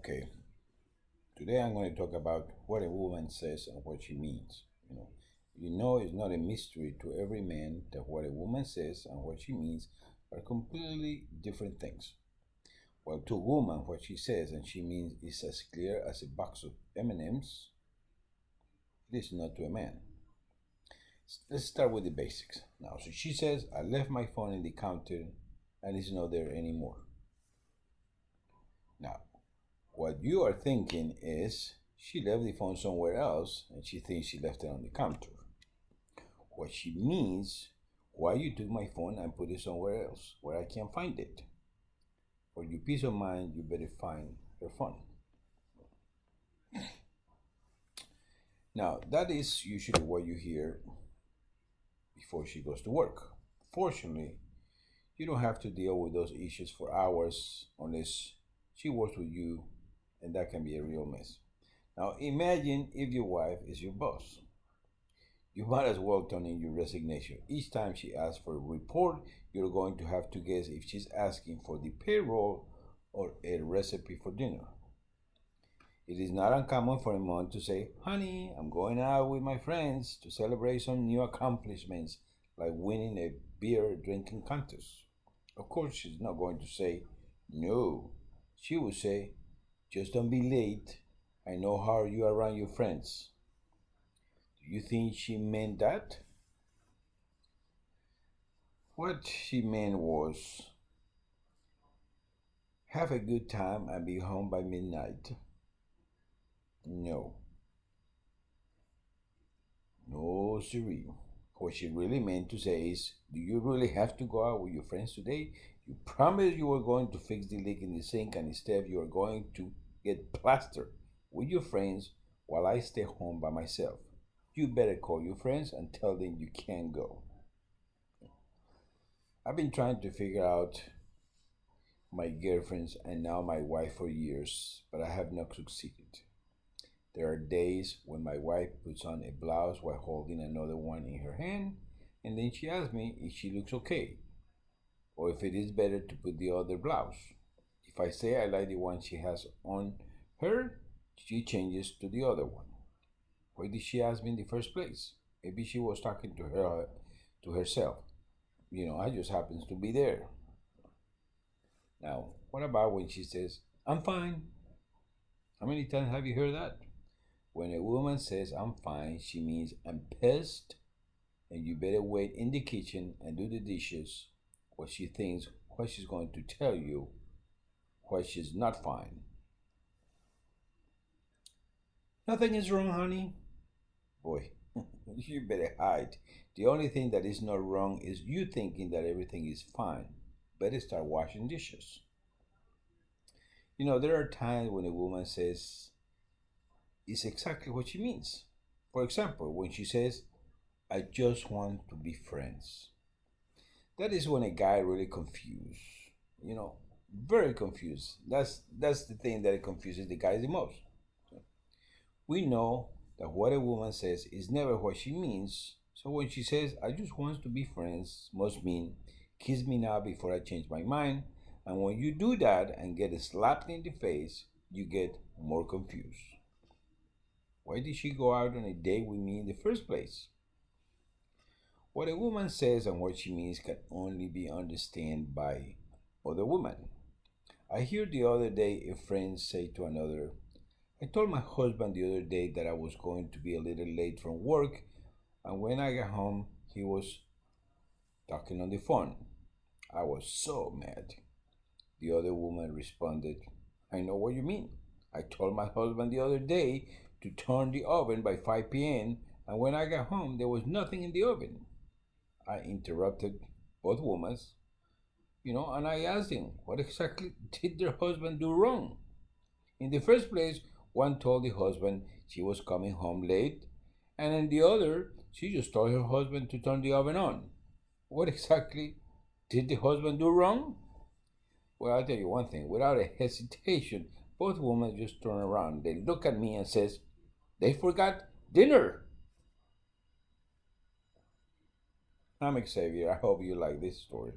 Okay, today I'm going to talk about what a woman says and what she means. It's not a mystery to every man that what a woman says and what she means are completely different things. Well, to a woman, what she says and she means is as clear as a box of M&Ms. It is not to a man. Let's start with the basics. Now, so she says, I left my phone in the counter and it's not there anymore. Now, what you are thinking is she left the phone somewhere else and she thinks she left it on the counter. What she means, why you took my phone and put it somewhere else where I can't find it. For your peace of mind, you better find her phone. Now, that is usually what you hear before she goes to work. Fortunately, you don't have to deal with those issues for hours unless she works with you, and that can be a real mess. Now, imagine if your wife is your boss. You might as well turn in your resignation. Each time she asks for a report, you're going to have to guess if she's asking for the payroll or a recipe for dinner. It is not uncommon for a mom to say, Honey, I'm going out with my friends to celebrate some new accomplishments like winning a beer drinking contest. Of course, she's not going to say, No. She will say, Just don't be late. I know how you are around your friends. Do you think she meant that? What she meant was, Have a good time and be home by midnight. No. No, siree. What she really meant to say is, do you really have to go out with your friends today? You promised you were going to fix the leak in the sink, and instead you are going to get plastered with your friends while I stay home by myself. You better call your friends and tell them you can't go. I've been trying to figure out my girlfriends and now my wife for years, but I have not succeeded. There are days when my wife puts on a blouse while holding another one in her hand, and then she asks me if she looks okay, or if it is better to put the other blouse. If I say I like the one she has on her, she changes to the other one. Why did she ask me in the first place? Maybe she was talking to herself. I just happens to be there. Now, what about when she says, I'm fine? How many times have you heard that? When a woman says, I'm fine, she means I'm pissed and you better wait in the kitchen and do the dishes. What she thinks, what she's going to tell you, why she's not fine. Nothing is wrong, honey. Boy, you better hide. The only thing that is not wrong is you thinking that everything is fine. Better start washing dishes. There are times when a woman says, is exactly what she means. For example, when she says, I just want to be friends. That is when a guy really confused. You know, very confused. That's the thing that confuses the guys the most. We know that what a woman says is never what she means. So when she says, I just want to be friends, must mean, kiss me now before I change my mind. And when you do that and get slapped in the face, you get more confused. Why did she go out on a date with me in the first place? What a woman says and what she means can only be understood by other women. I heard the other day a friend say to another, I told my husband the other day that I was going to be a little late from work, and when I got home, he was talking on the phone. I was so mad. The other woman responded, I know what you mean. I told my husband the other day to turn the oven by 5 p.m., and when I got home, there was nothing in the oven. I interrupted both women, and I asked them, what exactly did their husband do wrong? In the first place, one told the husband she was coming home late, and in the other, she just told her husband to turn the oven on. What exactly did the husband do wrong? Well, I'll tell you one thing. Without a hesitation, both women just turn around. They look at me and says, they forgot dinner. I'm Xavier. I hope you like this story.